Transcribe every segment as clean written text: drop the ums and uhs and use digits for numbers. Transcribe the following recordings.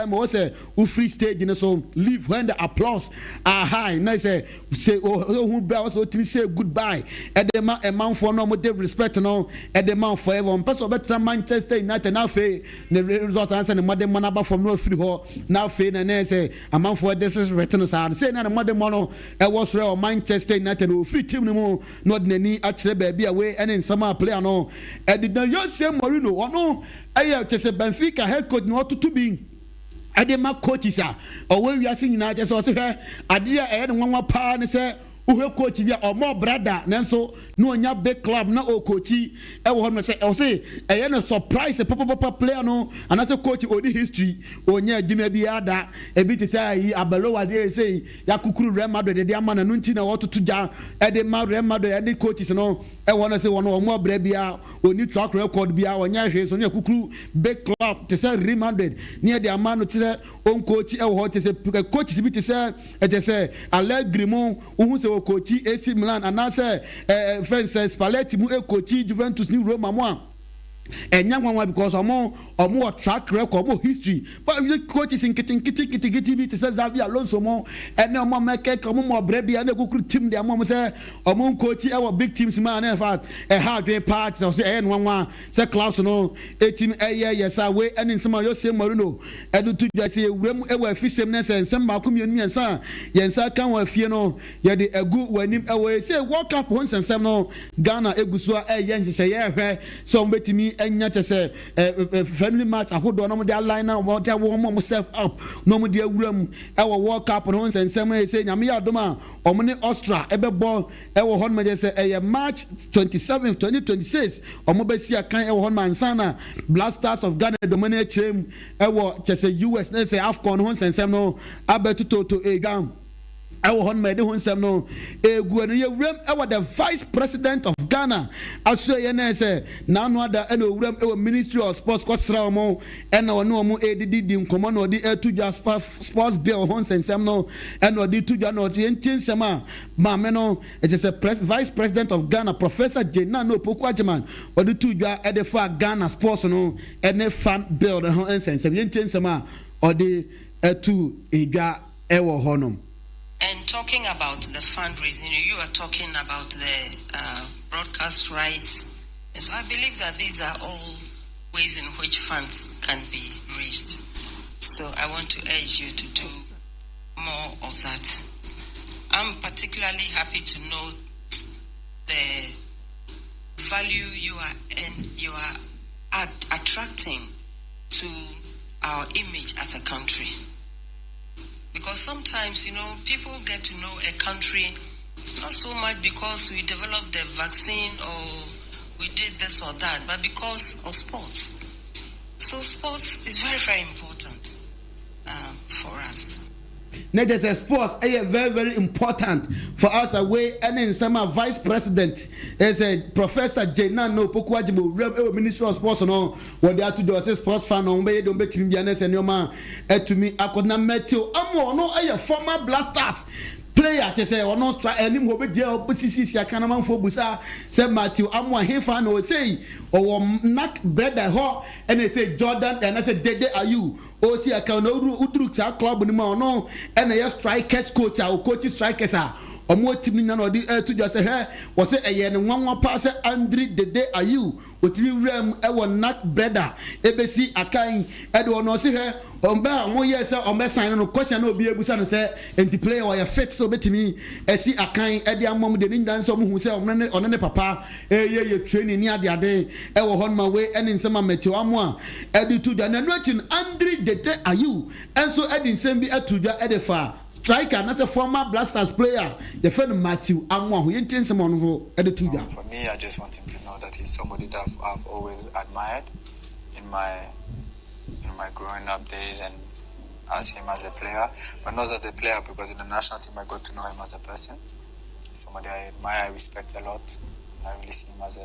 say free stage in so leave when the applause are high. Now say who also to say goodbye. At the man for no more respect no at the man forever. Person better Manchester United now fail the result answer the mother man from no free hall now fail and say a man for disrespect no say na the mother mono was real Manchester United will free team no more not any actually baby away and in summer player no. And the you say Mourinho or no I just say Benfica head coach not to be Adema coaches are or when we are seeing now just also here idea and one power say who coach or more brother nanso no nya big club na o coachy e wo say o say e na surprise papa player no and as a coach odi history onya adwuma bi ada e bi te say abalo wade say ya kukuru Real Madrid de ama na no nti na wo to ja e de ma Real Madrid and the coaches no e wo na say wo no mo bra bia oni track record bia onya hwe so na kukuru big club te say Real Madrid near the ama no te say on coach e wo te say coaches bi te say e te say Allegri mo hu say coach AC Milan and now say fence Spalletti mu coach Juventus ni Roma mo and young one because more track record more history but the coaches in kitty to say Xavi Alonso more and no more make more brebi and go team their mom say coach our big teams man in fact a hard way parts or say one say Klaus no 18 yes away and in some of your same Mourinho and to just say we ever fishness and some community and son yensa can we fear no ya the a good when him away say walk up once and some no Ghana egusua yense say so betimi enya say friendly match ahodo no dey line na mo dey warm self up no mo dey awuram e wo World Cup no nsensem say nyame ya doma omo ne Austria ebebo e wo hon me say March 27 2026 omo be si akan e wo hon Amansan na Blasters of Ghana domine chem e wo say US na say AFCON no nsensem no abetuto to Ghan I will hon made himself no the vice president of Ghana. I say say now no other Ministry of Sports Kosramo and no more ADD in common or the to just sports bill hon and some no and or the to no sama mameno it is a vice president of Ghana Professor Jena no Pokwajaman or the two at the far Ghana sports no and a fan bill the hon and some sama or the to a ewo honum. And talking about the fundraising, you are talking about the broadcast rights. And so I believe that these are all ways in which funds can be raised. So I want to urge you to do more of that. I'm particularly happy to note the value you are attracting to our image as a country. Because sometimes, people get to know a country not so much because we developed the vaccine or we did this or that, but because of sports. So sports is very, very important for us. Not just sports, very, very important for us away. And in summer, vice president is a Professor Jena no Pokwajibo, Ministry of Sports. No, what they have to do as a sports fan on way, don't bet him, and your man. To me, I could not met you. No, a former Blasters player to say or no strike any more be there opposite ya kanaman for busa say Matthew amwa hefa no say or knock bread the ho and they say Jordan and I say Dede are you o see aka no udru club ni ma no and a strikers coach or coach strikers are omo timi na no di to just say he was say eye ne nwanwa pa say Andre Dede are you otimi wram e wo knock brother ebesi akan e do no say he omba mo yes omba sign no question no obi ebusa no say enti player or fit so betimi esi akan e di amom de ni dan so mo hu say ono ne papa ye training ni ade ade e wo hon ma we eni nsema mechi amo a e di to da na no chin Andre Dede are you enso e di nsem bi atuja e de fa striker that's a former Blasters player the friend Matthew Amwa who yintin some on for me I just want him to know that he's somebody that I've always admired in my growing up days and as him as a player, but not as a player because in the national team I got to know him as a person. Somebody I admire, I respect a lot. I really see him as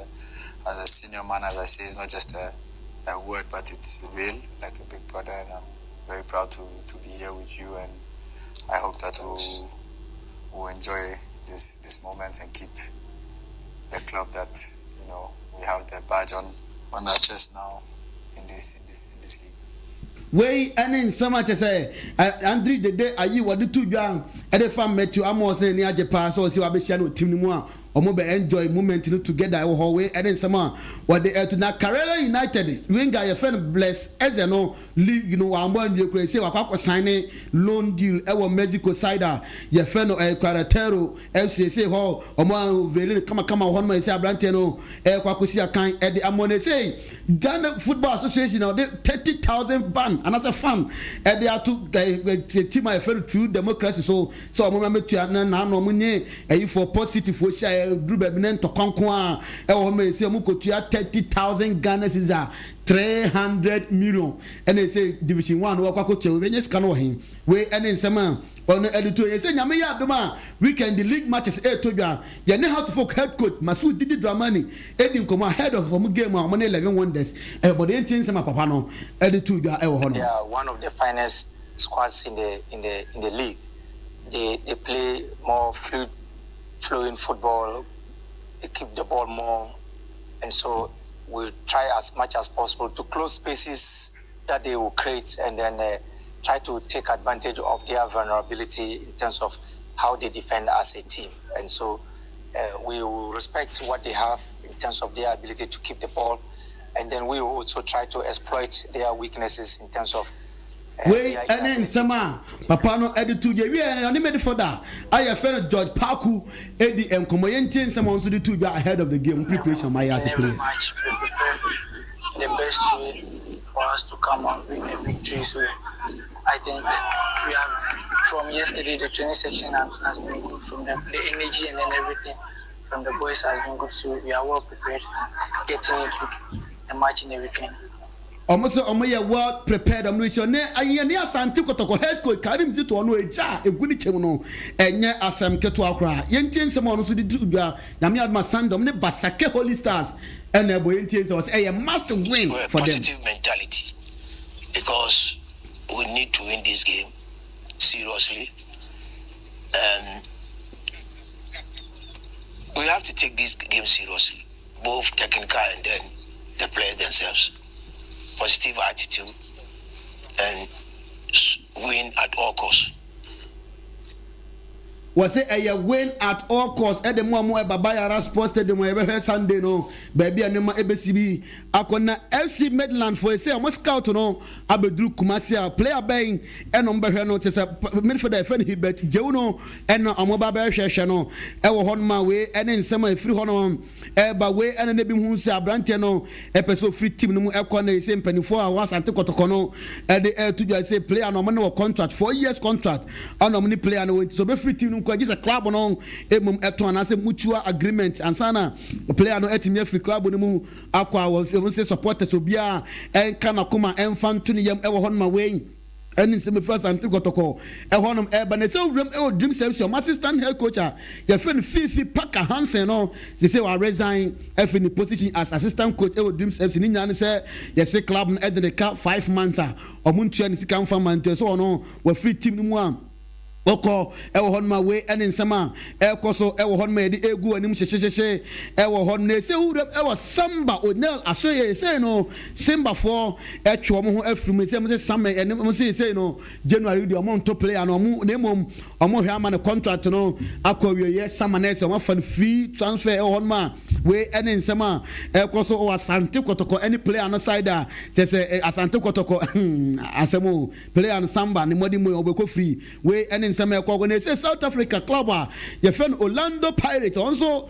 a senior man, as I say. It's not just a word, but it's real, like a big brother, and I'm very proud to be here with you, and I hope that we'll enjoy this moment and keep the club that we have the badge on our chest now in this league. we any so much say Andre the day are you what the two young and the fam met you Amansan ni aje pass so see abehia no team ni mu a omo be enjoy moment no together e ho we and some what they to na Karela United winger your friend bless as no league you know wa mo anwie say wakwa sign loan deal e wo Mexico side your friend Quaratero FCC ho omo very kama ho no say abrante no e kwakosi akan e the amone say Ghana Football Association now they 30,000 ban and as a fan and they are to team my friend true democracy so omo me to na no munye e for positive for share group ebinen to konko a e wo me say mu kotua 30,000 Ghana cedis 300 million and they say division 1 wo kwakotua we nyes kan wo hin we ene nsema on editor you say nyame ya adoma weekend the league matches to dwa ye ne house folk head coach Masud Didi Dramani edi nkomo head of from game am 11 wonders but the thing say my papa no editor dwa e wo ho no they are one of the finest squads in the league. They play more fluid flowing football, they keep the ball more, and so we try as much as possible to close spaces that they will create and then try to take advantage of their vulnerability in terms of how they defend as a team. And so we will respect what they have in terms of their ability to keep the ball, and then we will also try to exploit their weaknesses in terms of we and then sama papa no editu je we and made for that I friend George Parku edi enkomo yentin some on so the two ahead of the game preparation my as a player the best way for us to come out with a victory. So I think we have from yesterday the training section has been good, from the energy and then everything from the boys has been good, so we are well prepared getting into the match in the weekend. Almost well prepared. I'm sure. I Asante Kotoko head coach Karim Zito no eja eguni chemuno enye asem keto akra. Yentin some on so di dua. Nyame adma sandom ne Basake Holy Stars and ebo yentin so was a must win for them. Positive mentality because we need to win this game seriously. We have to take this game seriously, both technical and then the players themselves. Positive attitude and win at all costs. Was it a win at all costs? At the moment, Babaya Sports Stadium, where Sunday, no, baby, and my ABCB. Akona FC Midland for a say, I must scout no, Abedru Kumasia, player bang, and on Bahano, midfielder, friend Hibet, Jono, and Amobaba Shashano, Ewa Honma way, and then some free honor, Eba way, and then Hunsa, Brantiano, episode free team, no Ekone, same penny 4 hours, and Tokotokono, and the air to say, play an no contract, 4 years contract, on many player, and so be free team, just a club on Emum Eton, as a mutual agreement, and Sana, a player no etimia free club, no Aqua was. Say supporters will be and Kanakuma and Fantuni Yam ever on my way. And in some first and Tukotoko, a one of Ebony so dream service, your assistant head coach, your friend Fifi Parker Hansen, no, they say I resign in the position as assistant coach, dream service in India, say, yes, say club at the cup 5 months, or Munchian is come from Mantes, so no, we're free team one. Oko ewo hon ma we ene nsama ekoso ewo hon ma edi egu anim hyehyehye ewo hon na se wura ewo samba onel asoye say no simba for etwe mo ho afrum say samba ene mo say no January di omo to player no mo na mom omo hwe ama ne contract no akwawie ye sama na se won free transfer ewo hon ma we ene nsama ekoso o Asante Kotoko any player no side te say Asante Kotoko asemo player no samba ne modi mo obeko free we ene they say South Africa club your friend Orlando Pirates also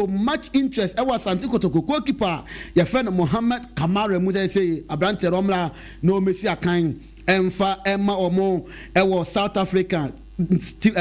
much interest. I was Santikotoko goalkeeper your friend Mohammed Kamara Musa say Abrante Romla no Messi Akan Emfa Emma Omo was South Africa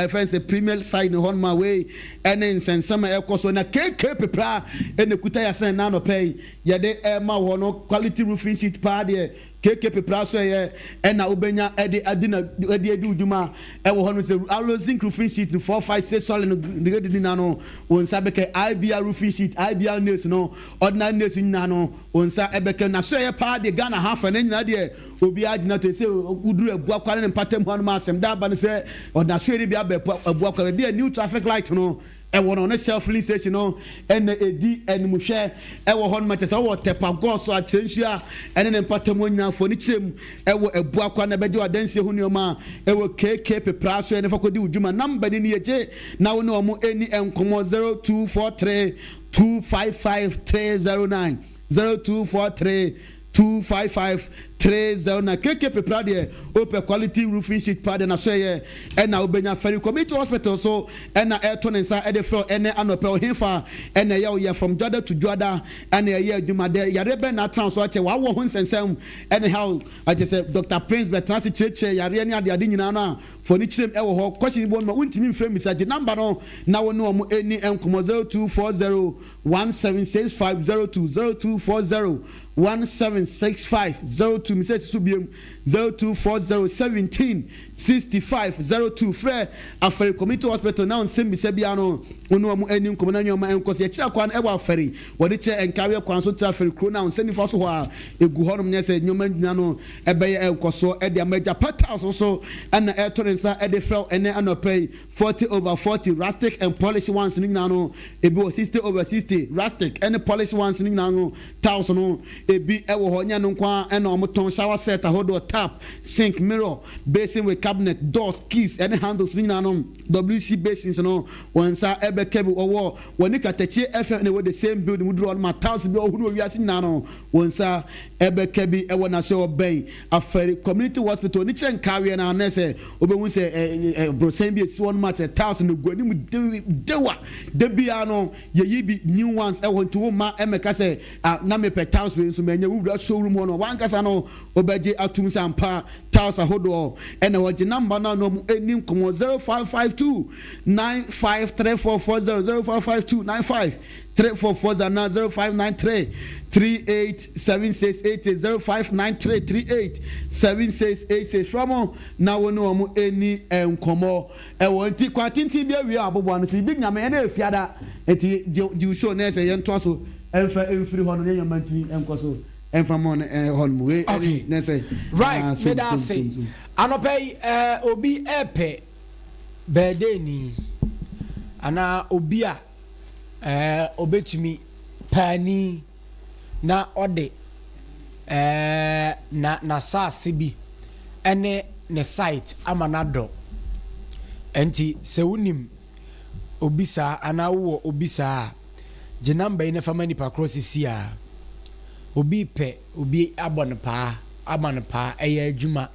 friends a premier side in on my way and then send some so na KK pepra and the kutaya send nano pay ya de Emma wono quality roofing sheet pa there KK pepra so ye and na ubenya edi adina edi edu duma e wo hono say allo zinc roofing sheet 456 solid no de nano won sa beke IBR roofing sheet IBR nails no ordinary nails nano won sa ebeke na so ye pa de Ghana half and nyina de obi agina to say uduru abua kware ne patam ho no asem da ba ne say na so ye bi abu akwa bi a new traffic light no ɛwɔ no ne self filling station no ɛna edi ɛnimuhwɛ ɛwɔ hɔ no ma kyɛ sɛ ɔwɔ tɛpa gɔɔ so akyerɛ nsu a ɛne ne mpatamu nyinafo ne kyerɛm ɛwɔ ebu akwa na bɛgye wadansie ho nneɛma ɛwɔ kk pepra so ɛne fa kɔdi wudwuma namba ne yɛ gye na wo ne ɔmo ɛni nkɔmɔ 0243 255 309 0243 255 309 KK Pepra de open quality roofing sheet pad na so ye e na obenya Ferry Community Hospital so e na eto ne nsa e de fro ene anopel hemfa e na ye from Joda to Joda e na ye adwuma de yare be na trans so ache wa wo ho nsensem anyhow I just say Dr. Prince Betrans cheche yare ne ade nyina na for ni chirem e wo ho question bo no untimi mfrɛ message number no na wo no mo eni enkomo 0240 176502 0240 176502 message subiem 0240 17 65 02 frɛ Aferi Community Hospital na on send me bia no onu mu ani nkomo na nyoma enkoso ye kira kwan e wa Aferi wode che enkawe kwan so tra Aferi kro na on send fa so ho a egu ho nom nyese nyoma nyina no ebeye enkoso e de amaja pata so na e to nsa e de frɛ ene anopay 40/40 rustic and polish ones nyina no ebi 60/60 rustic and polish ones nyina no 1000 no ebi e wo ho nya no kwa e na omoton shower set ahodo tap sink mirror basin with cabinet doors keys and handles nyina no WC basins no wansa ebe kebi owo woni Katakyiefm FM ne we the same building would run my 1000 bi ohuru wiase nyina no wansa ebe kebi e wona so oben Aferi Community Hospital ni chen kawe na na se obehu se brosen bi esi won match 1000 gwani mu dewa de bia no ye bi new ones e won to ma emeka se na me pe 1000 so menya wura showroom no wan kasa no obeje atum sampa 1000 hodo e na woje number na no eni nkomo 0552 953440 0552 95 344 na 0593 387688 0593 387688 from na wonu omo eni enkomo e wonti kwatinti bia wi abobo no ti bi nyame na efiada eti di show na se ye nto so emfa emfiri ho no nyama ntini enkoso emfa mon hon mu we na se right me da say anopay obi epe bedeni ana obi a obetumi pani na ode na saase bi ene ne site amanado enti se unim obisa ana wo obisa je number ine fama nipa cross sia obi pe obi abon pa aman pa eye adwuma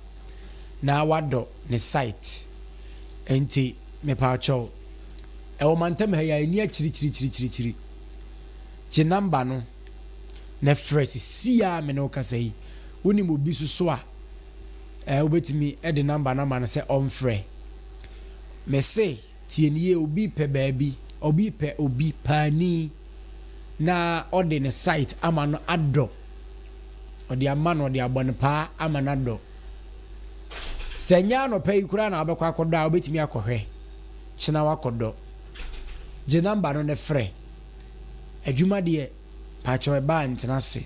na wado ne site enti me pa cho e o mantem ha ya ni achiri je number no na fresh sia me no kasa yi woni mo bi so a obetimi e de number na man se on frɛ me say tienie obi pe baabi obi pe obi pani na ode ne site ama no adɔ ode ama no ode abɔne pa ama na adɔ senya no pɛ ikura na abɛkɔ akɔdɔ a obetimi akɔhwɛ kyena wakɔdɔ je number no ne frɛ adwuma de pacho eba ntena se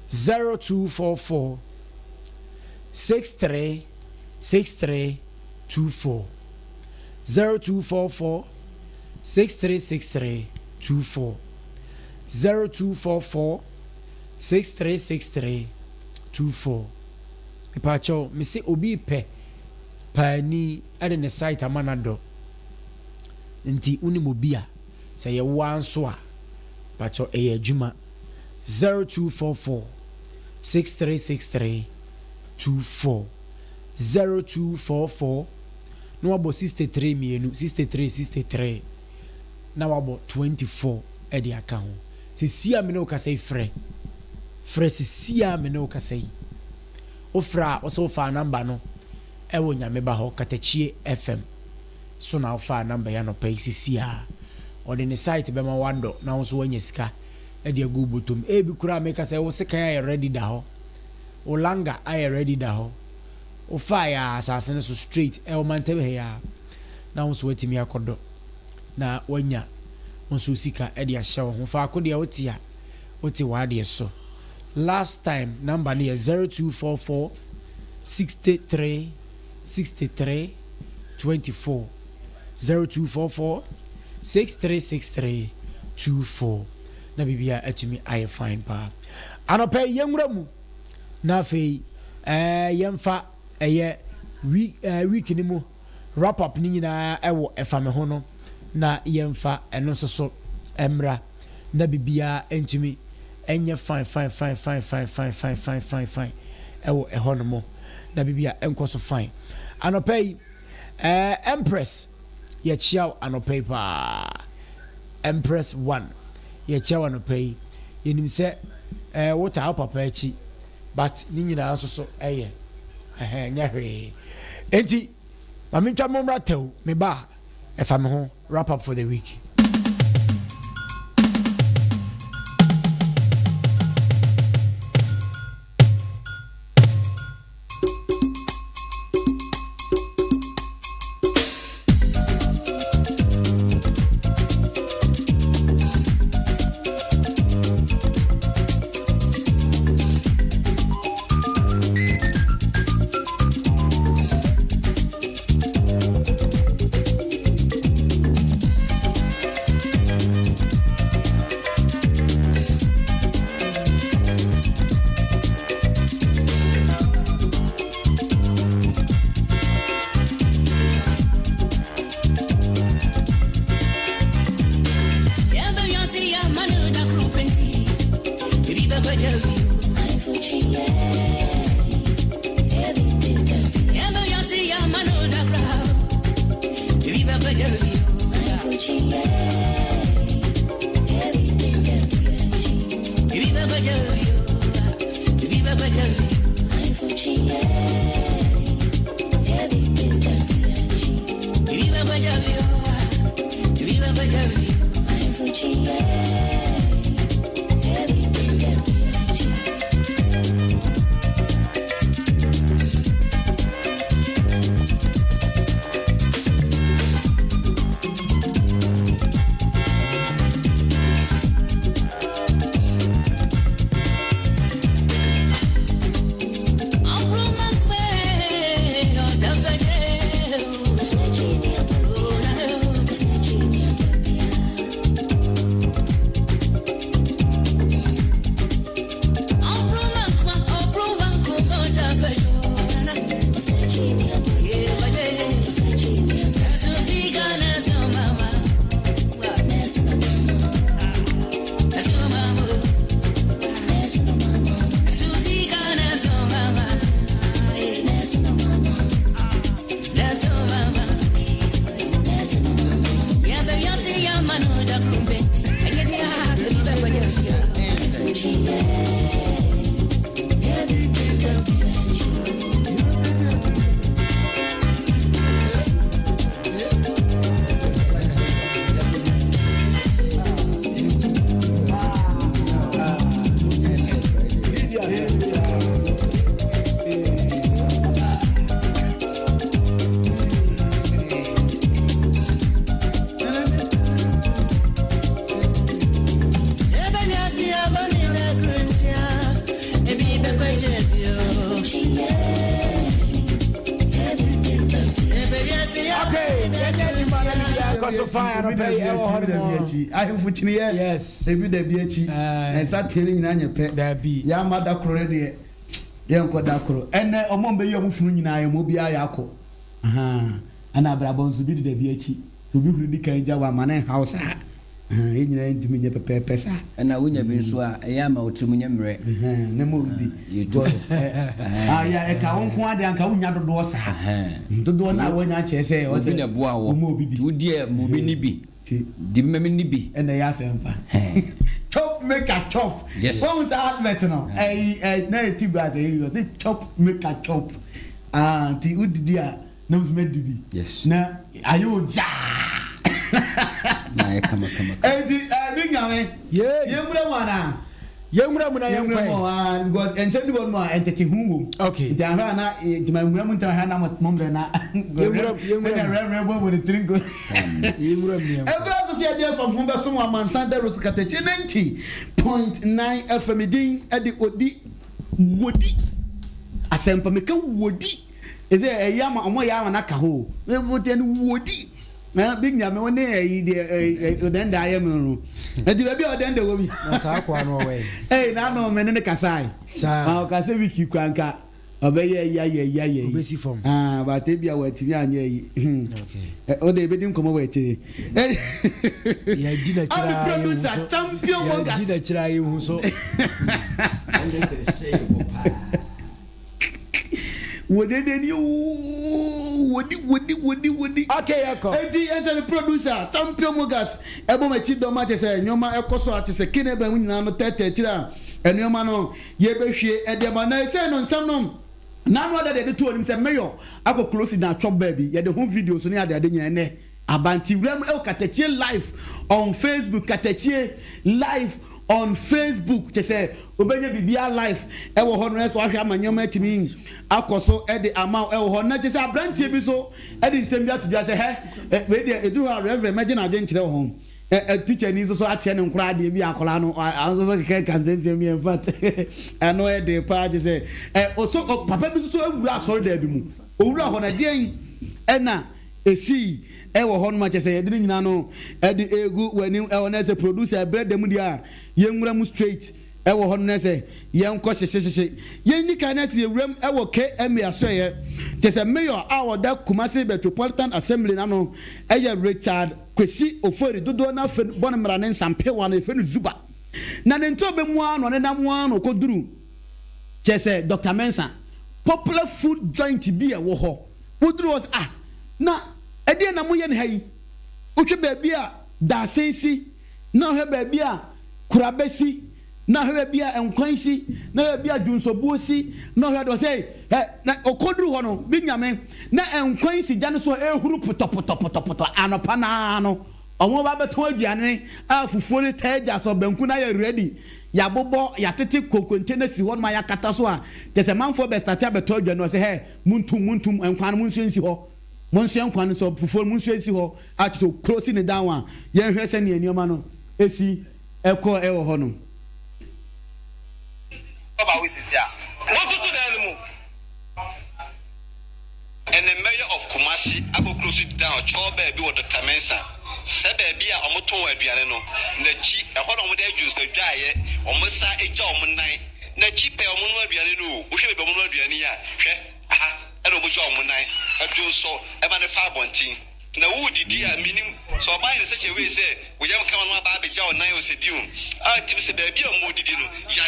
0244 63 63 24 0244 63 63 24 0244 63 63 24 pacho me se obi pe pani ade ne site amanado nti unimo bia se ye wanso a pacho eye adwuma 0244 6363 24 0244 no wabo 63 mienu 63 na wabo 24 edi aka ho se sia me no ka say frɛ se sia me no ka say ofra oso fa number no e wo nyame ba ho Katakyiefm FM so na ofa number ya no pay sia ode ne site be ma wado na wo so wanya sika e de agu botom e bi kura make say wo sika ya ready da ho o langa I ready da ho o fire asase so straight e o mantebe he ya na wo so watimi akodo na wanya wo so sika e de ahye wo fa akode ya wotia woti wade so last time number near 0244 63 63 24 0244 636324 na bibia atumi aye fine pa anope yemra mu na fe yemfa week ni mu wrap up ni nyina ewo efame ho no na yemfa eno so emra na bibia entumi enye fine ewo eho no mo na bibia enko so fine anope Empress ye chiao anope pa Empress 1 ye chiao anope yenim se what our papa echi but ni nyina so eye nya hwe enti ma mentwa momra tew me ba efa me ho wrap up for the week. Yes. Ebi da bi achi. Ensa tele nyina nyepe. Da bi. Ya mada kro de. Ye nko da kro. Ene omom be yi omfunu nyina ye mo bi aya akọ. Ana abrabon su bi da bi achi. Obi huru di kan ja wa manen house ha. E nyina ndimi nye pepe sa. Na wonya bi nso a ya ma otrimu nye mre. Ne mo bi. Ya e ka wonko ade anka wonya dodo sa. Dodo na wonya chese o se. Obi na boa wo. Tu die mo bi ni bi. Di meme ni bi and the yasempa chop make a chop. Yes. What was that better now? Na ti gba say you say chop make a chop. Ti udia na us made bi. Yes. Na ayo ja. Na e kama. Ti bi nyame. Yemura wana. Yemura mu na yempa. Because and send one more entity hu. Okay. Ti ana na ti mamura mu ta na mombe na. Yemura with the drink. Yemura mi. Every society from Humberson Amansan there was Katakyiefm 90.9 FM din at the Wodi. Asempa meka Wodi. Is there a yama omo yama na ka ho. We would then Wodi. na big nyame won dey den da yam no na di baby o den da wo bi na sa kwa no we na no me ne kasai sa o ka se wiki kwanka obeye ya obesi form ba te bia wa timi anya yi okay o de be dim komo wa tiri ya di na kira producer champion mongas di na kira yi hu so wodi okay yako enti producer champion mongas ebo ma chi do ma chese nyoma ekoso atese kine ba nyina no tete kira enyoma no ye behwe ede ma na se no nsam no na no de to onim se mayor akọ close na chop baby ye de home videos no ya de nyina ne abanti wram Katakyie live on Facebook Katakyie live on Facebook chese obenya bibia live e wo ho no so ahwe amanyoma atimi akoso e de ama e wo ho na chese abrantie bi so e de nsem bia to bia se he we de edu ha reverend imagine adwen kire wo ho teacher ni so atie ne nkura de bi akola no anso so ke kansense mi en fact ano e de pa chese oso papa bi so ewura asori da bi mu owura ho na de en na esi wo ho no ma chese yedini nyina no e de egu wani e wona se producer bread dem dia yenwura mu straight e wo ho no se yenko hyehyehye yenni kan se yewram e wo ke emi asoye chese mayor awo da Kumasi Metropolitan Assembly na no e ye Richard Kwesi Ofori dodo na fe bonmra ne nsampe wa na fe no Zuba na ne nto be mu ano ne na mu ano koduru chese Dr. Mensa popular food joint bi e wo ho woduru was na ede na moye ne hayi otwe baabi a da sensi na hwe baabi a kurabesi na hwe baabi a enkwansi na baabi a dunsobuosi na hwe do say na okoduru ho no bi nyame na enkwansi gane so ehuru potopotopotopoto anopa na no omo ba beto aduane a fufuo ne taja so banku na ya ready ya bobo ya tete kokonte si ho ma ya kata so a tese manfo be start beto aduane so he muntum enkwan munsu ensi ho monsu enkwan so fufuo munsu ensi ho a so close ne down a ye hwe se ne enioma no esi eko ewo ho no Baba wisisia what to the animal and the mayor of Kumasi abo close it down chobe bi wo Dr. Mensa se baby a omoton aduane no na chi e ho no mo de juice adwaye omosa eja omonnan na chi pe omono aduane no wo hwe be omono aduane ya hwe aha e no bo jo omonnan adu so e ba ne fa bontin na wo didi a minim so ba yin se we say wo yam kama no ba be ja onan o se di o a ti se baby a mo didi no ya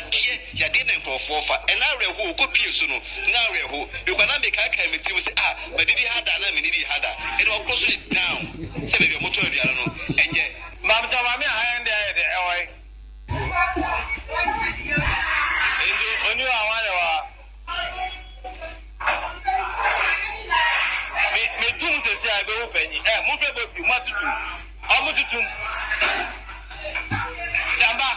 de na nkofo fa e na reho ko pie so no na reho e kwa na me ka ka me ti se ba didi hada na me didi hada e do cross it down se baby mo to aduane no enye ma ta ma me ha ende e oi endo onu awale wa me tum se se abe wo panyi mo fe boti mo tutu mo tutu damba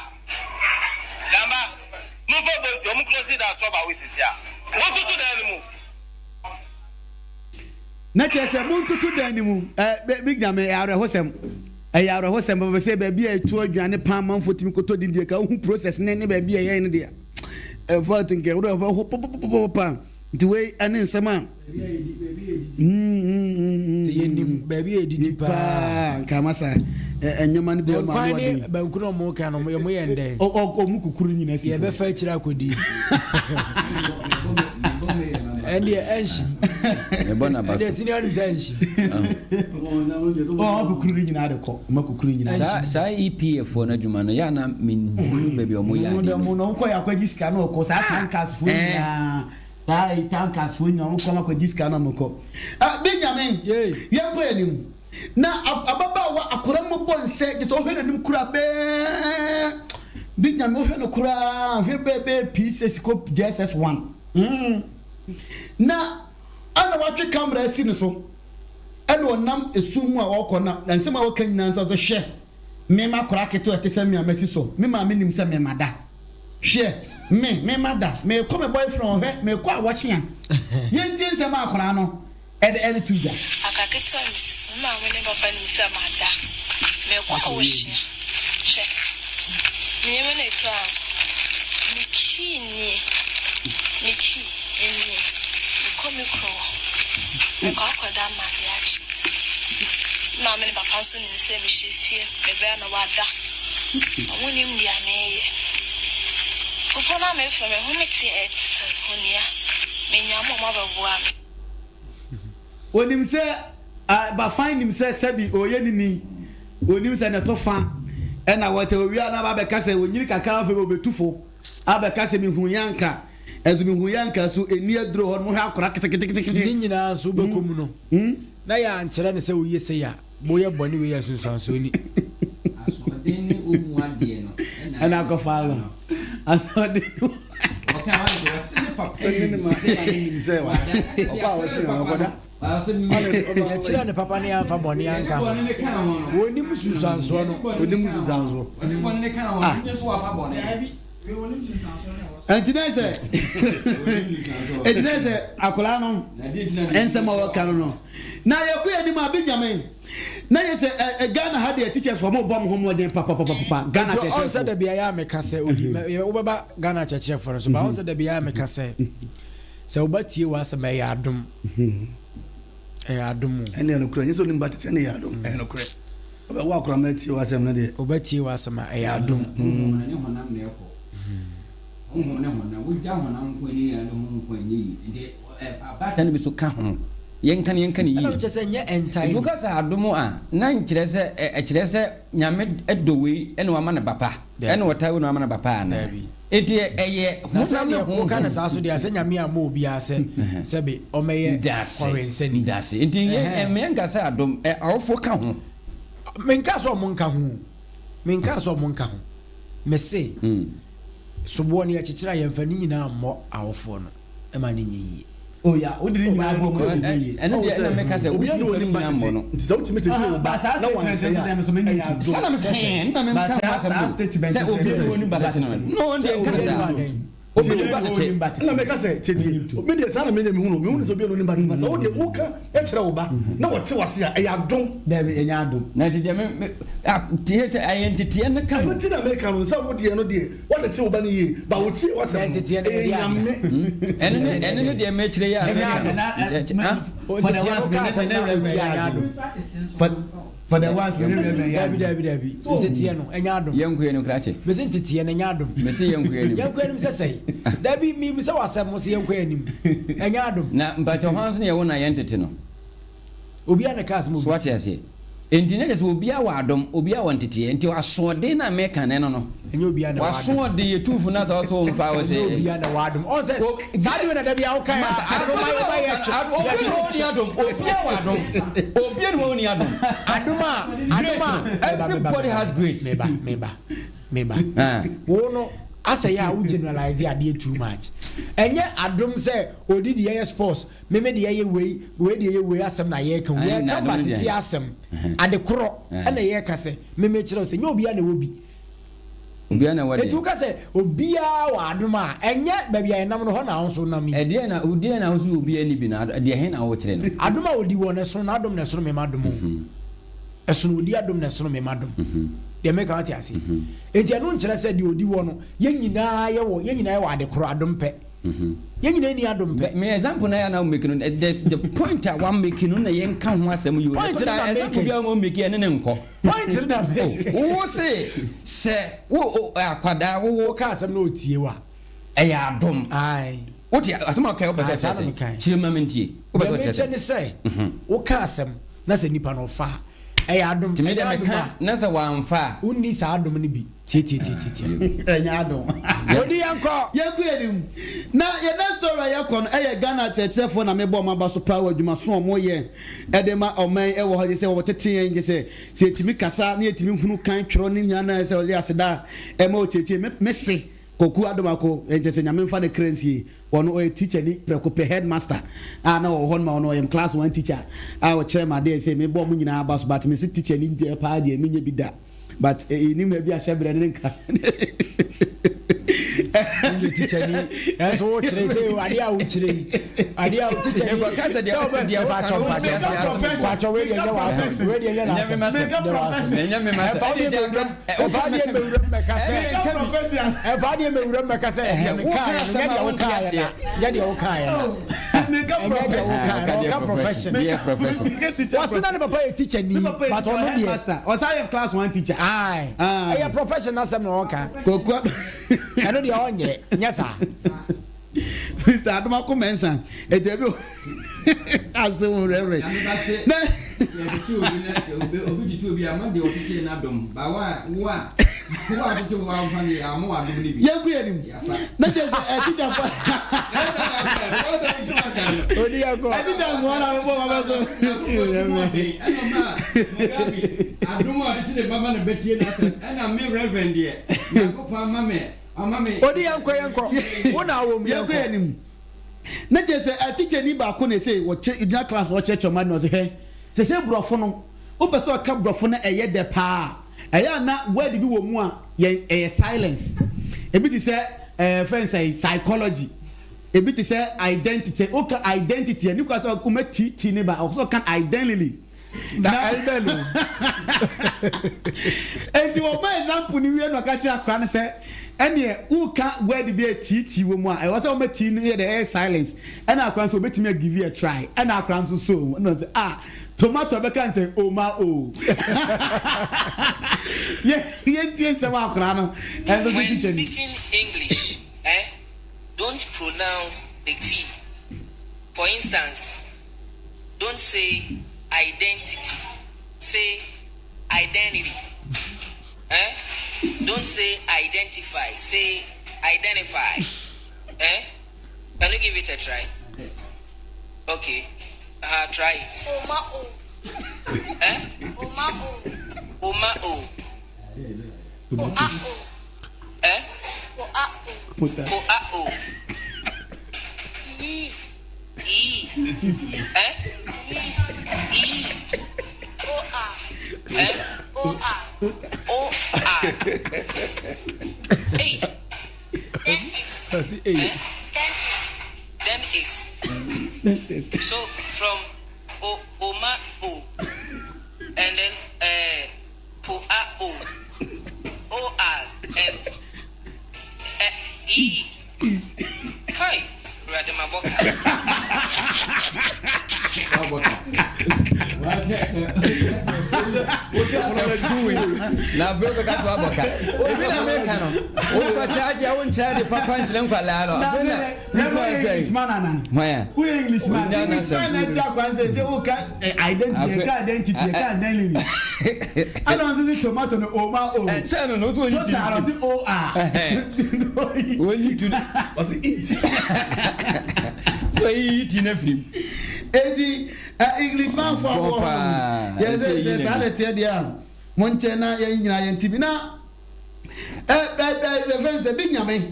mo fe boti mo close that top a we sisia mo tutu da ni mu na chese mo tutu da ni mu big jame yare hosem yare hosem be se ba bia etu aduane pan manfo timi koto dindie ka hu process ne ba bia ye ne dia for think e wo ho pa the way an nsema yenim baby edidi pa kamasa enyama ne be ma wa de bankuno mo ka no mo ye ndɛ o mu kukuru nyina si ye be fa kira akodi ɛnde ɛnshi e bona baso ɛnde senior nim sanshi o kukuru nyina de ko ma kukuru nyina sa EPF na dwuma no ya na min baby o mo ya de mo no ko ya kwaji sika no ko sa tankas fo nya dai tankas fo nya ko ma kwaji sika no mo ko Benjamin ye ko enim na ababa wa akora mo bonse je so hwe nanim kura be Benjamin hwe no kura hwe bebe pieces ko JSS1 na ana watwe camera si ne so ana onam esum a okona na nsema woka nyina so hwe me ma kora keto etese me amasi so me ma me nim se me mada hwe me mada me ko me boyfriend hwe me ko awachia yenti nsema akora no ede tuja akaketo miss ma woni papa nim se mada me ko awachia hwe me me na to Miki eni komi ko me ko akoda ma biachi ma me papa so ni se me hye me be na wada omunim dia na ye ofa na me fe me hu me ti et honia me nya mo ma ba bua me onim se ba find him say sabi oye nini onim se na to fa e na wote owia na ba be ka se onyiri kakara fe obetufo abeka se mi hu yanka ezu mi hu yanka so eni adro ho mo ha akora kitikiti ni nyina so bekom no na ya ankyere ne se oye se ya boye boni we ya sunsan so ni asodin ni omu ade no ana ko faalo asodin okay wa do se ne papa ni ma ni se wa opa wo se wa goda ya kyerɛ ne papa ne amfa bɔne anka wɔnim susansoɔ no onim susansoɔ Entinese akola no ensema waka no na yakuya ni ma Benjamin na yese Ghana had the teachers for more bomb home den papa Ghana church said the bia me kase odi obeba Ghana church for so ba said the bia me kase se obatie wa se me ya adom adom ene no kura nyeso nimba tete ene ya adom ene no kura oba wa kura meti wa se me de obatie wa se ma ya adom ne honam ne ko ne honam wo ja honam ko ni ya no ko ni de abata ne bi so ka ho yenkan yi ana chese nye entai duka sa adomo a na nkyere se nyame edowe ene wa ma ne papa ene wota we no ma ne papa na eti eye honam ne ho kana sa so dia se nyame a mo obi ase sebe o meye currency ni dase enti ye menka sa adom awofo ka ho menka so mo nka ho me se sobo ne ya chichira ye mfa ni nyina mo awofo no e ma ne nyi oh ya odiri nyina go ko ene dia na meka se obi no ni nyina mo no nti so ultimate na wan se ya so many sana me se na me ka se obi no ni badate no ndie ka se obi no badate na me ka se teti obi de sana me hu so obi no ni badate so de uka e kire wo ba na wote wase a ya don da be enya adom na ti de me tie se identity na ka no ti na me ka no so wo de no de wote ti wo ba ni ye ba wo ti wase identity na de ya ene de me kire ya for the ones we Dabi ntetie no enya adom yankuye no krache me se ntetie no enya adom me se yankuye nim se sei dabi mi se wasem mo se yankuye nim enya adom na mpacho hanso ne yewo na yentete no obi ana kas mo swati ase enti ne se obi a wa adom obi a wantete enti asode na meka ne no enya obi ana wa asode ye tufu na so so mfa wo se obi ana wa adom on se sadi we na dabi a wo kai adom mai ya adom obi a wa adom obi no woni adom adoma everybody has grace meba wo no asa ya wo generalize ade too much enye adom se odidi ye sports meme de ye we de ye we asem na ye ka we ka batiti asem ade koro na ye ka se meme kire se nye obi ana wo bi obi ana wade etu ka se obi a wa adom a enye ba bia enam no ho na onso na mi ede na odi na ho so obi ani bi na de he na wo kire no adom a odi wo na so na adom na so me madom esono odi adom na so me madom de make out ase enti anu nkyere se de odi wo no ye nyina ye wo ade koro adom pe ye nyina ni adom pe me example na ya na make no the point I want make no na ye nka ho asem you point na example bia mo make ene ne nko point na make wo se wo akwada wo ka asem na otie wa e ya adom ai wo ti asem ka yo pese se chire mamentie wo pese se ne se wo ka asem na se nipa no fa eya adom ti me de meka na se wanfa unni sa adom ni bi tie enya adom odi yanko yenim na ye next story yakon Ghana church na me bo ma ba so power adwuma so mo ye edema oman e wo ho je se wo tete nje se timi kasa na yetimi hunu kan tworo ni nyana se ole aseda e ma o cheche me se koku adomako nje se nyame mfa de currency ono o teacher ni prekope headmaster na o hon ma ono am class 1 teacher o chairman dey say me bo mu nyina aba so but me se teacher ni je pa de me nya bi da but ni me bi a shebre ne nka ni teacher ni eso o chire say ade a o chire ade a teacher ni ka se de pa cho we ya wa we de ya na nya me ma fa de me wura me ka se fa de me wura me ka se ya me ka ya de o ka ya profession. What's the papa a teacher ni but on the master or science class 1 teacher. Aye. A professional some okay. I know the on ye. Yes sir. Mr. Adama Komensan. E debi aso reverend. Na obi tu obi amade o teacher na dom. Ba wa to wa family amo adom ni bi. Yanku yanim. Na just teacher fa. Odi yako. Teacher mo na mo baba so. Adom o teacher baba na betie na say na me reverend there. Yakopam mame. Odi yanko. Wona wo yanko yanim. Na just teacher ni ba ko na say wo in class wo church man no say he. Say brofo no. Wo pese o ka brofo na eye de pa. Aya na word bi wo mu a ye silence. Ebi ti say friend say psychology. Ebi ti say identity. O ka identity ani kwa so kuma ti ne ba. O so kan identity. Na identity. Enti wo ba example ni wi no ka chi akra ne say ene who can where the be ti wo mu a e was o mati ne the silence and akran so betimi give you a try and akran so no say tomato be can say oma o ye tie say wa akran no and so when speaking English don't pronounce the T. For instance, don't say identity, say identity. Don't say identify, say identify. Can you give it a try? Okay. Try it. Oma o. Oma o. Oma o. O a o. O a o. O a o. E. E. E. O a. O a. O a. A. Then is. So from Oma O and then Po A O O R and E. Hi, Rademaboka. Na veo ka twa boka ebi na me ka no o ko charge ya won charge papa ntile nkwala no abena English man ana moya who English man na tia kwanse say o ka identity ka identity ana nzi tomato no oma o say no no so you total o a when you do what eat so eat in a film edi English man for yes yes I there monche na ye nyina ye ntibi na friends e big nyame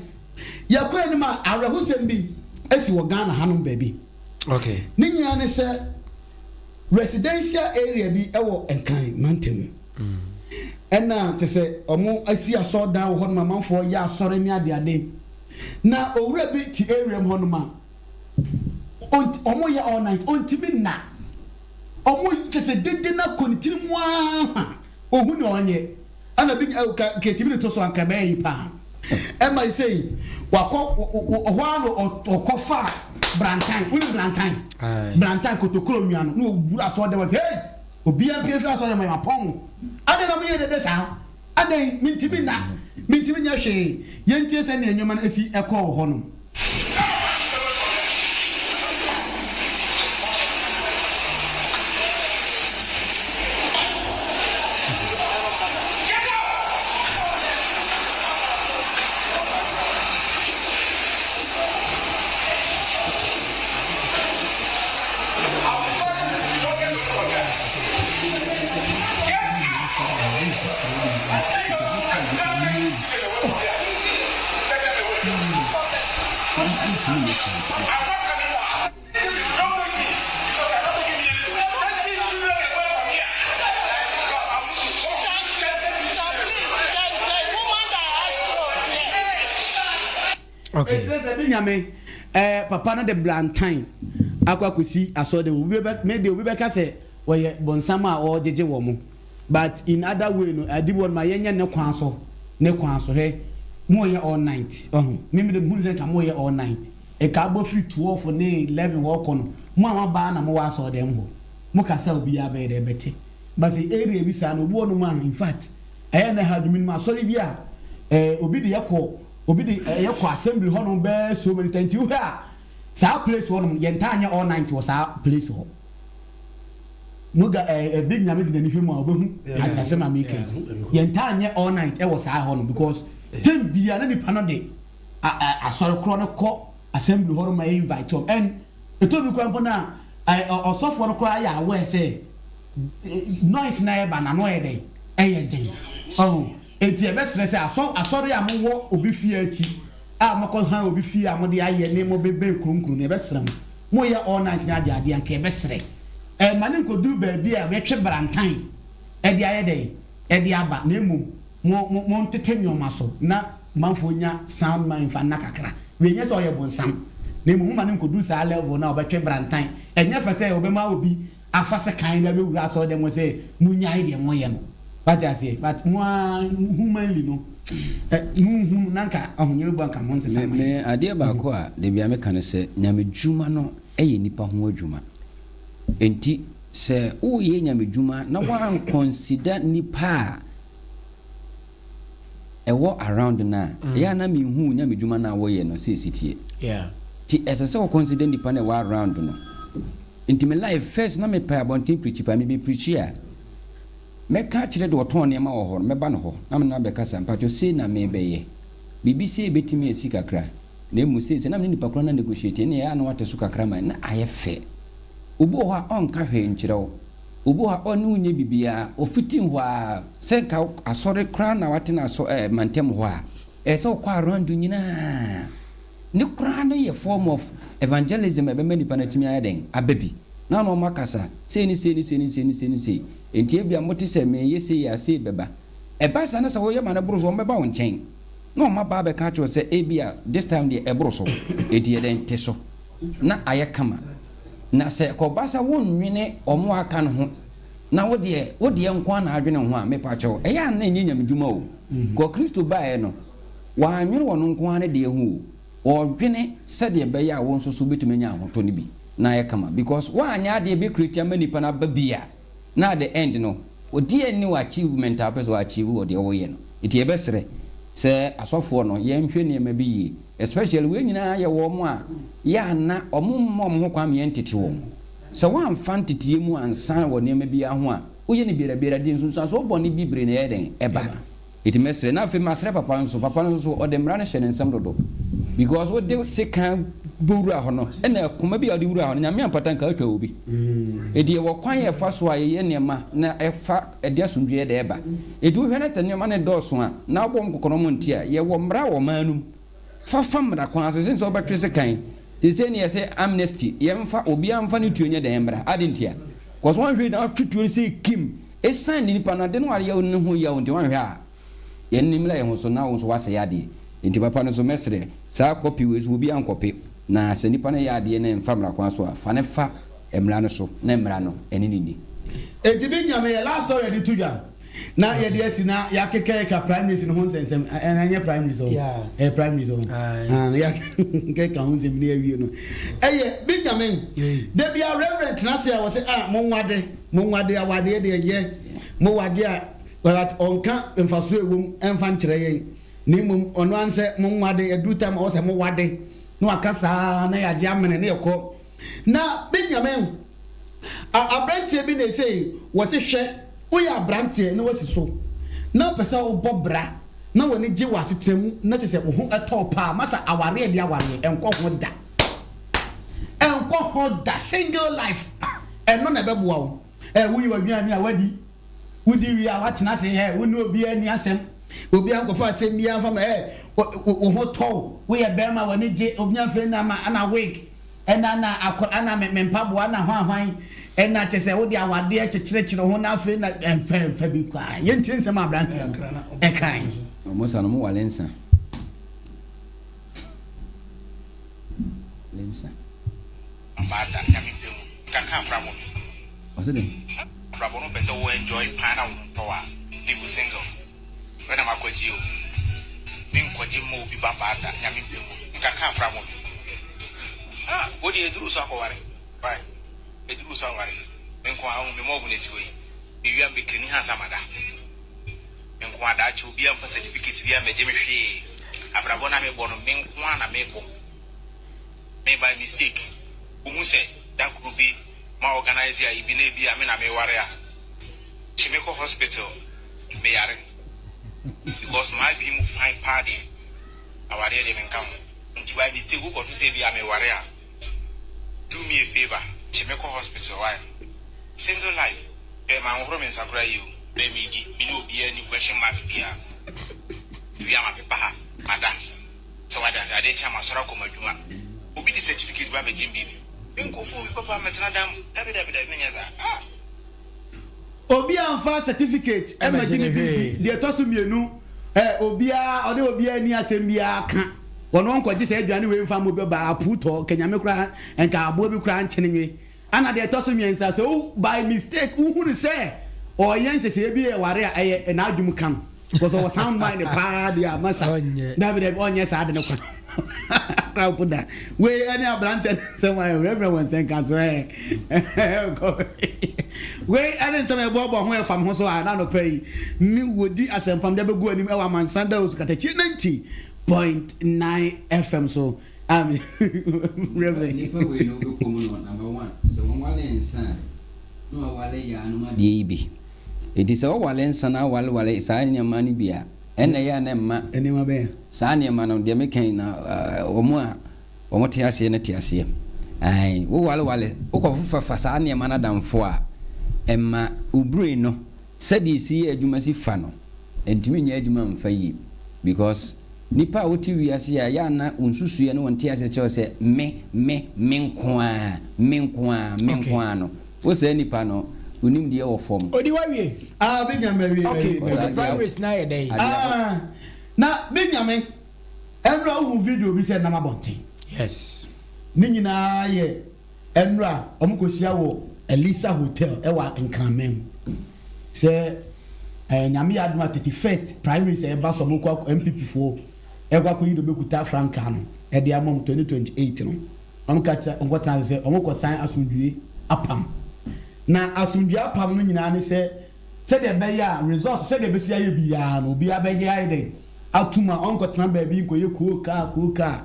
yakwa ni ma awrehusem bi esi wo Ghana hanom baby okay ni nyina ne se residential area bi ewo Enkan Mantemu ena te se omo asi aso dan wo hono manfo ya asore ni ade na owura bi ti area mo hono ma omo ya all night on tibi na omo te se dede na kontiri mu ohu ne onye ana bi ke tibi to so anka bayi pa e ma say wakọ ohwalo okofa brantan kotokoro nuano no obura so de was hey obi an pie fra so de ma pon ade na me de sa ade mintibi nya hwe yentie se ne enwoma na asi ekọ ho no. Okay. Papa na the blantain akwa kwesi asode maybe we be say we bonsama or jeje wo mo but in other way no adi won ma yenya ne kwan so he mo ye all night me the mun say ka mo ye all night e ka bo free 12 ne 11 wo ko no mo a ba na mo wa so dem ho mo ka sa obi ya be de beti but area bi sa no obi no man in fact eh na ha dumi ma sorry bi a obi de yakọ assembly ho no be so many times you here sa place ho no ye ntanya all night was sa place ho muga big nyame de ni hwemu a obehu asase ma make ye ntanya all night was sa ho no because tem bia na nipa no de asọrọ kro no kọ assembly ho no ma invite him and eto bi kwan na osofo no kro ya awe say noise na e ba na no e dey den oh enti e be stress asori amwo obi fie ati a mako han obi fie amode aye ne mo bebe kronkron ne be sram mo ye all night na ade ade anka e be sre mane nkodu ba bi a we twe brantan e de aye den e de aba na emu mo ntete nyoma so na manfo nya sound mind fa na kakra we nye so ye bonsam na emu mane nkodu sa level na obetwe brantan enye fa se obema obi afase kan da be wura so dem we say munya ide mo ye no but I say but moi humanly no nanka ahunye banka monse sama me ade ba ko a de bia me kan se nyamedwuma no eye nipa ho adwuma enti se o ye nyamedwuma na wan consider nipa ewo around na ya na me hu nyamedwuma na wo ye no se sitie ti ese o consider nipa na wa around no enti me life first na me pa abontin preach pa me be preach ya meka kire de oton ne ma wo ho meba no ho na me na be kasa mpacho sei na me be ye bibi sei betimi esi kakra na emu sei na me nipa kro na negotiate ne ya na wate su kakra ma na aye fe obo ho on ka hwe nkire wo obo ho on unye bibia ofitin ho a senka asore kra na wate na so mantem ho a so kwa around nyina ne kra no ye form of evangelism e be mani panatimi aden ababi na no makasa sei ni enti bia moti se me yesi ya sei beba e ba sa na se wo ye ma na buru so mbeba wo nchen no ma ba be ka cho se e bia this time the e buru so edi e den teso na aye kama na se ko ba sa won nwene omo aka no ho na wo de nko na adwene ho a me pa cho e ya na nyenya medwuma o ko Kristo ba e no wa nwene wo nko na de hu o dwene se de be ya wo nso so betumenya ho to ne bi na aye kama because wa anya de be Christian mani pa na babia na the end no odi ani wa achievement apeso achieve wo de wo ye no iti ebesere se asofo no ye nhwe ne ma bi yi especially we nyina ye wo mo a ya na omom ho kwa me entete wo se wan fantete mu ansan wo ne ma bi aho a wo ye ne biara di nso so bo ne bibre ne ye den eba iti mesere na fe masere papa no so o de mra ne hye ne nsam dodo because wo de sekan bowura ho no na kuma bi ade wura ho no nyame ampatan ka atwa obi edi wo kwan ye fa so aye nema na efa ede asundwe de eba edi wo hwene tane ma ne doso a na wo nkokono mo ntia ye wo mra wo manum fa mra kwan so sense obetwe sekan te se ne ye se amnesty ye mfa obi amfa ne tuonye de mra ade ntia cause one hwe na twetwe se kim esan ni pa na de no are ye ne ho ye wo nti wan hwe a ye nimla ye ho so na wo so wase ya de nti papa no so mesre sa copy we so obi an copy na se nipa ne ya de ne mfamra kwa so fa ne fa emra no so na emra no eni ni enti bi nyame ya last story di tuja na ye de asi na ya keke ka prime minister no honsensem anya prime minister prime minister ya keke ka honsem ne awie no bi nyame de bia reverend na se was mo nwade awade de ye mo wade a but onka emfaso ewum emfa nkyere yen ni mum ono anse mo nwade edu time o se mo wade no akasa na ya je amene ne ekọ na Benjamin abrantie bi na say wose hwe wo ya abrantie na wose so na pesa wo bobra na woni je wase tremu na sese wo ho etop pa masa aware de aware enko ho da single life eno na beboa wo wo yi wadwan a wadi wudi wi a watena se he wo no obi ani asem obi ankofa asem bi anfa ma wo ho to wo ye bema woni je obi anfa na ma ana week ana mempaboa na ho ahwan ena chese wo dia wade e chekire ho na afa na emfa bi kwa ye ntensem abrante e kan mo sa no mo walensa amada nyame demu kaka fra mo ose dem fra bo no pese wo enjoy pana wo to a live single when am akwaji o bin kwaji mo bi ba bada nyame demu kaka fra mo What do you do so worry? Why? It do so worry. When Kwan be more this way. You am be cleaning hands amada. And Kwan that you be for certificate via me Jimmy Shay. Abrabona me born men Kwan a maple. Made by mistake. Who say that could be my organizer, even a be a man, a warrior. Chimico Hospital, Mayare. Because my people find party. Our dear even come. Until I mistake who got to say, be a warrior. Do me a favor, Chimico Hospital, wife. Single life. Pay my own romance, I cry you. Pay me, no be any question mark here. We are my papa, madam. So I did chama Sorako Maduma. Who be the certificate by Jim Baby. Think of Papa Matradam, ah. Obi amfa certificate e ma gini bi de toso mienu obia ode obia ni asembia ka wono nkoje se aduane we mfa mo ba aputo kenyame kura enka abo bi kura nchenenwe ana de toso miensa se by mistake uhunu se o yen hyehyɛ bi e ware a na adwum kam because o sound mind pa dia masa David onye sa ade ne kwa Kaupuda. We any abranted somewhere, Reverend one saying, we any some bob where from Hoso, I don't pay. New would do as from the go and Amansan, those Katakyiefm 90.9 FM. So I'm Reverend. Number one. So one inside. No, Wale it is all Walensana, Wale is signing money beer. And I am any way. Sanya man on the American or more or what I see in a TSC. I wale for Fasania manadam for Emma Ubrino said he see a Jumasi Fano and to me, Edmund Faye because Nipa Uti Yasia Yana Unsusu and one tears a choice me menquano. Was any pano? We need the old form. Oh, the way Benjamin. Okay, Paris nowadays. Now, Benjamin, Emra who video be said Namabonte. Yes. Nina, ye, Emra, Omkosiawo, Elisa Hotel, Ewa and Kamem. Say, Yami Adma 31st, primary say, Basomoko MPP4, Ewa Kuido Bekuta Francano, at the amount 2028. Catcher on what I say, Omoko sign Asunji, Apam. Na asundua pam no nyina ne se de be ya resource se de be sia ye bia no bia be ya ide atuma onko tena ba bi nkoye kuoka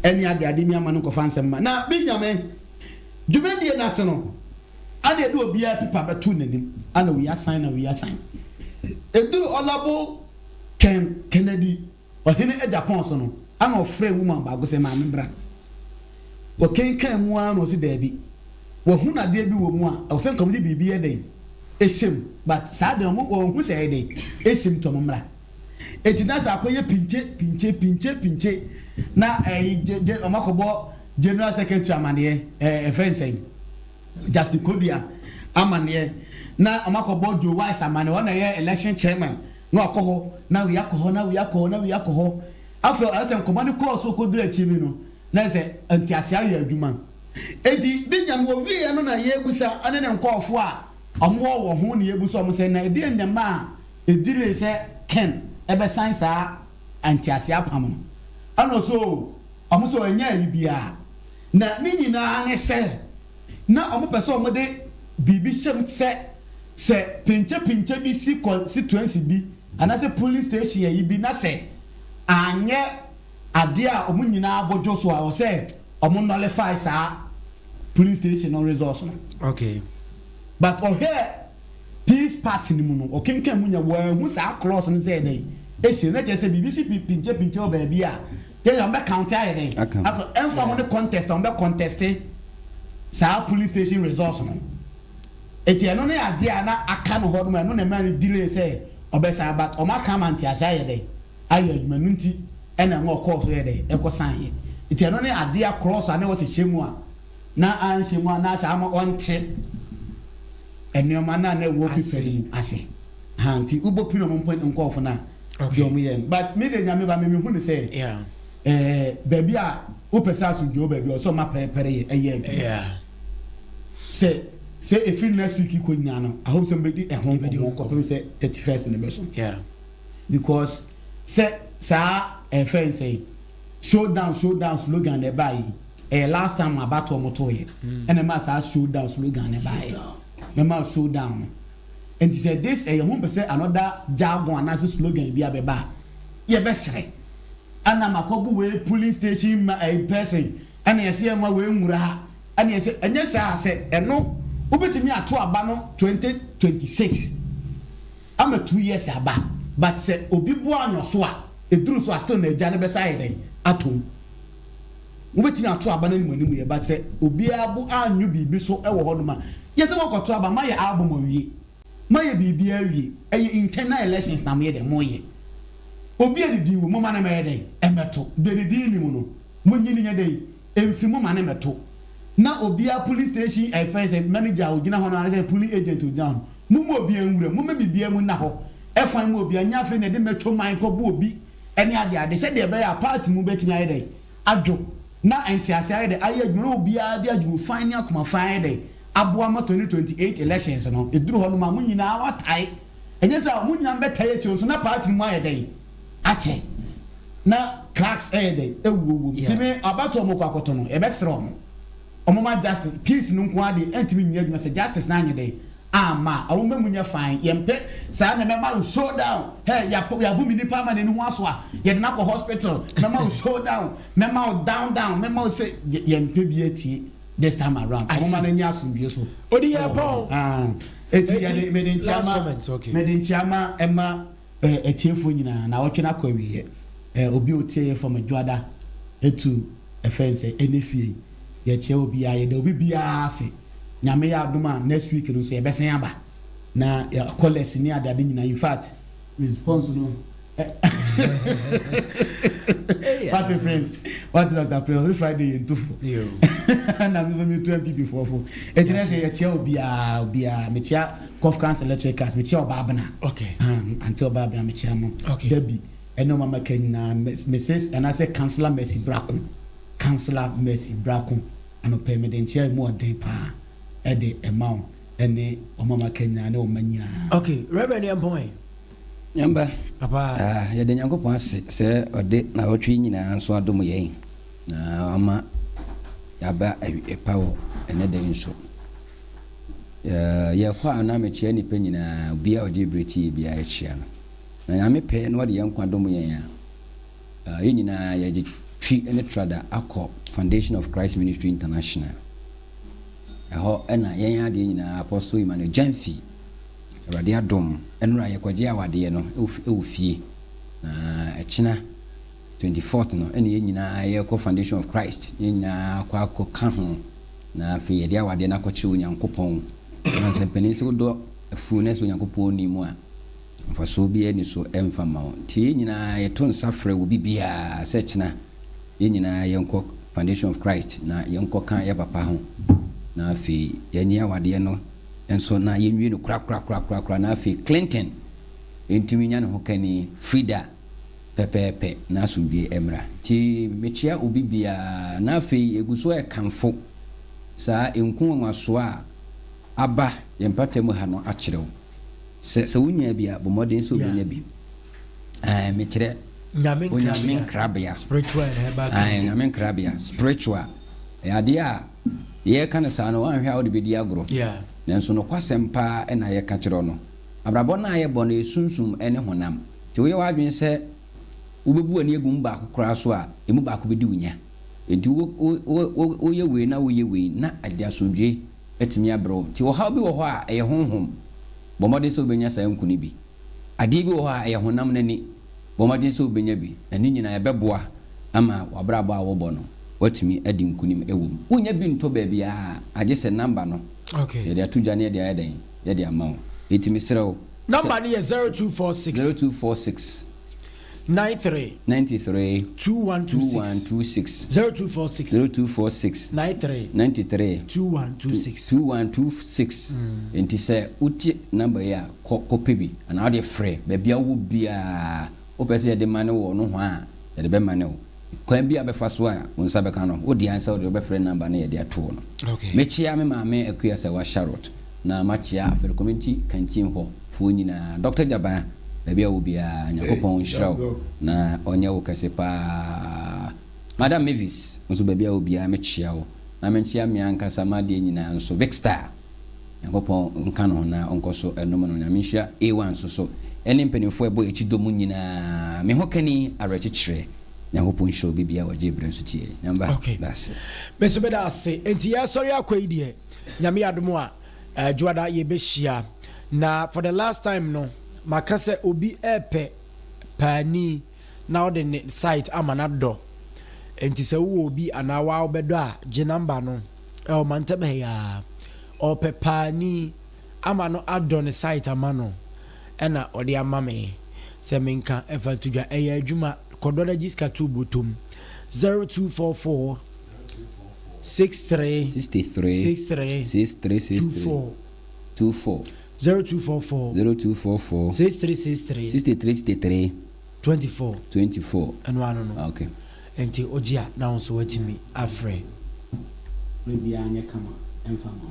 eni ade mi ama no ko fansem ma na Benjamin djumedie na se no ana edu obia pipa betu nanim ana we assign eduru olabo Kennedy ohene e Japan so no ana ofre woman ba go se ma membra o kenkan mu ano se da bi wahuna de bi wo mu a o sen komedi bibi e den esim but sad mo hu se e den esim to momra etina sa akoye pinche na o makobo general secretary amane fence just kodua amane na o makobo Joe Wise amane o na ye election chairman na akoho na we akoho after asen komani course okodura chibi no na se antiasia ya adwuma edi Benjamin wo wi no na ye busa ane ne nkofo a omo wo ho ne ye busa omo se na edi nyama a edire se ken ebe science a antiasia pam ano so omo so anya yi bia na ni nyina ne se na omo pese omo de bibi shem se pinche bi si constituency bi anase police station yi bi na se anye ade a omo nyina abojo so a o se omo nullify sa police station on resource no. Okay. But on here peace party ni mu no o kenkan mu nya wa hu sa cross no say dey e se na je say BBC pinche o ba bia je am be count aye dey ako enfa ho ne contest on be contest sa police station resource no eti eno ne ade na aka no ho no no na man delay say obesa but o ma come anti asaye dey aye adwuma nti ena ngo course ye dey e ko san ye eti eno ne ade cross ana wo se shemu a na anshemu na sa ma onte enioma na wo pipeli ase hanti ubo pino mo point nkofo na do mo yen but me de nyame ba me hu ne say baby a o pesa so jo baby o so ma pere ye yeah say if next week ko nya no I hope somebody e hon ko say 31st in the version because say sa friend say showdown slogan e buy last time about motoye and ma sa showdown slogan e bae me ma showdown and he said this e won be say another jargon and as slogan bi abeba ye be sere ana makobu we police station ma a person ana ye say ma we nwura ana ye say enye say eno obetimi ato aba no 2026 ama 2 years aba but say obi bo anyo so a eduru so still na eja ne be say den atom obetimi ato aba na nimu ye but say obi abu anyu bibi so e wo ho no ma ye say wakoto aba ma ye album awie ma ye bibi awie eye internal elections na me de moye obi adidi wo mo ma na me de emeto de di ni mu no munyi ni nyade emfi mo ma na meto na obi a police station e first manager ogina ho na say police agent ogina mo mo obi anwura mo me bibia mu na ho e fan mo obi anya fe na de metwo man ko bo obi ene ade say de be ya party mu betimi aye de adwo na entiase aye de aye adwuro obi a de adwo fan ni akoma fan de aboa ma 2028 elections no eduru ho no ma munyina watai enye say munyina betai e so na party mu aye de ache na cracks aye de ewu timi abato mo kwakoto no e be sro mo omoma justice peace no nko ade entimi nya adwuma say justice na anye de ama awon memunya fine yempe sa na mema showdown hey ya bu mi nipa ma ne hu aso a ye de na ko hospital mema showdown mema down mema say yempe bi atie this time around omoma na nya asumbi so odi ya pon eti ya de medentiama ema etiefo nyina na wotwe na kwa wiye obi otie from adwada etu efense enefie ye che obi aye de obi bia ase nyame ya aduma next week no so ye besen aba na ya collect ni adade nyina in fact response no what the prince what Dr. Prince this Friday in Tufo na me so me 20 before for etina say ye che obi a me chia cough cancer electric cars me chia oba abana okay until oba abana me chia no debi eno mama kenina mrs and I say councillor Mercy Brako ano permanent chair mo dey pa e dey amount ene omama Kenya na o manyina okay reverend Yampoy yamba papa ya de Nyankopon ase se ode na otwe nyina nso adom yen na ama ya ba e pawo ene de nso ya kwa na me chia ni pe nyina bia oje breti bia e chia na ya me pe no de yankwa adom yen ya nyina ya ji twi ene trada akọ Foundation of Christ Ministry International eho ena yen ade nyina apostle Emmanuel Janfi awade adom enra yekoje awade no ewufie na echina 24th no ene yen nyina yekọ Foundation of Christ yen nyina akọ ka ho na afi yede awade na akọche onyankopon na sempeni so do afu na so onyankopon ni mu a mfaso bi eni so emfa ma ti nyina yeto nsafre wo bibia se echina yen nyina yenkọ Foundation of Christ na yenko kan ya papa ho na afi yenye awade no enso na yenwie no kra na afi Clinton entimi nya no hokani Frida pepepe na asumbi emra ti mechia obibia na afi eguso e kanfo sa enku nwaso a aba yempatemu ha no akyerew se wunya bia bomodin so obinya bi mechire Onyamin krabia spiritual Onyamin krabia spiritual ade a ye kan sa no anhwa wo de bedi agro nanso no kwasempa na ye ka kire no abrabo na ye bo na esunsum ene honam ti wo ye wadwen se wo bebu ani egum ba kokora so a emu ba ko bedi unya enti wo ye we na wo ye we na ade asomdwe etimi abro ti wo ha bi wo ho a ye honhom bomode so benya sa yankuni bi ade bi wo ho a ye honam nani bomade so benya bi ani nyina ye beboa ama wabrabo a wo bo no watimi adi nkunim ewum unya bi nto ba bia age se number no okay ye atu jane ye adan ye de amawo etimi serew number ni 0246 93 2126 0246 93 2126 enti se uti number ya kopebi ana ade frɛ ba bia wo bia o pese ye de mane wo no ho a ye de be mane wo kwan bi abefa so a wonsa beka no odi ansa odi obefre number na ye de ato no okay mechia me maame akua se wa Charlotte na machia afere community canteen ho fo nyina Dr. Jaba da bia wo bia nyakopon hiraw na onye wo kase pa Madam Mavis nso baby a obi a mechia wo na menchia me anka samade nyina nso big star yankopon nka no na onkoso enom no na menhia A1 so ene mpanimfo ebo echidomu nyina me hokani arechichire yankopon show bibia waje bre nso tie number that's beso beda ase enti ya sorry akoidie nyame adomo a juada ye behia na for the last time no makase obi epe pani na ode site amanado enti se wo obi anawa obedo a je number no o mantebe ya o pepani amano adon site amano ena ode amame se menka efa tudwa eya adwuma kodona jiska tu botom 0244 63 24 0244 63 24 and one no okay enti ojia na onso watimi afre maybe anya kama enfama.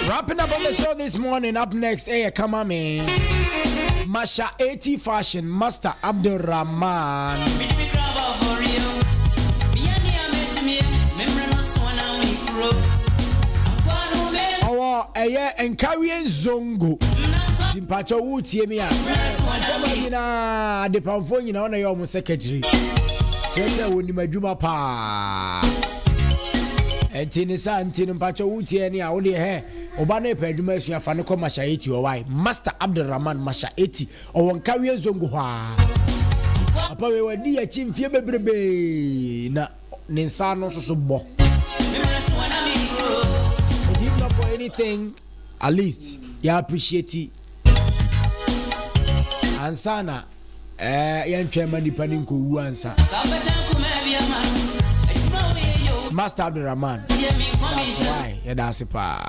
Wrapping up on the show this morning. Up next, hey, come on, man. Masha 80 Fashion Master Abdul Rahman. Oh, eye enkawie zongo. Dimpacho wutie mi a. Na de pamfo nyina ona ye omo secretary. Chese woni madwuma pa. Entini sa entini mpacho wutie ni a wo de he oba na peduma asua fa ne ko Masha 80 o wai Master Abdul Rahman Masha 80 o won kawie zongo ha apa we wadi ya chimfie bebrebe na ne nsa no so bo if you not for anything at least you appreciate it ansana yan twema nipa ni nko wu ansa Master Abdul Rahman that's why yeah that's it pa.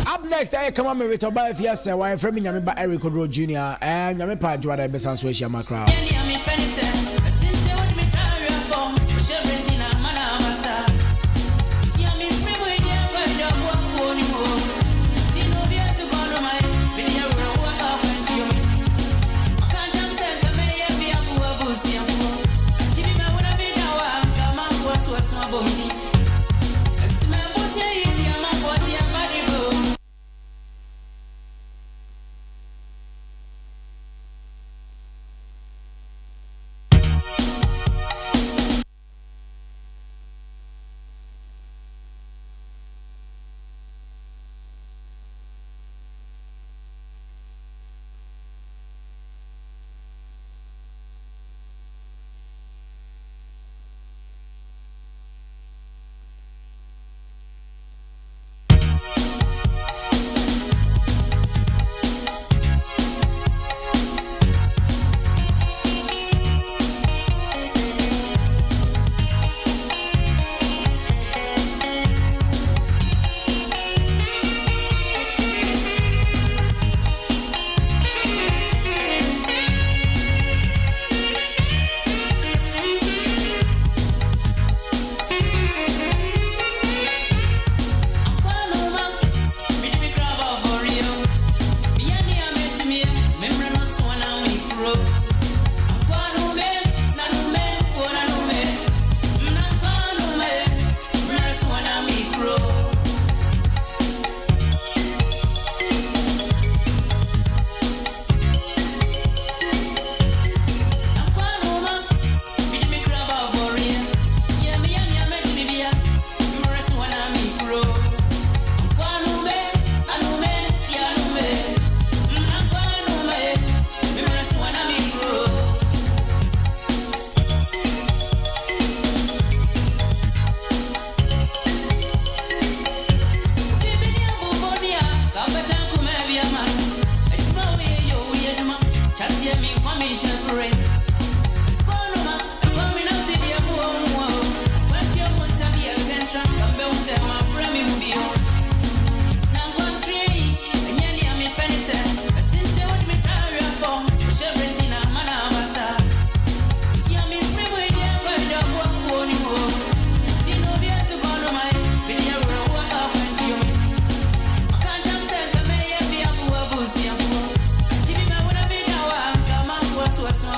Up next, I come on me with about if yes, why from me by Eric Odro Jr. and Yami Pa Juada Bessan Switch my crowd. Thank you.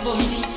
bomidi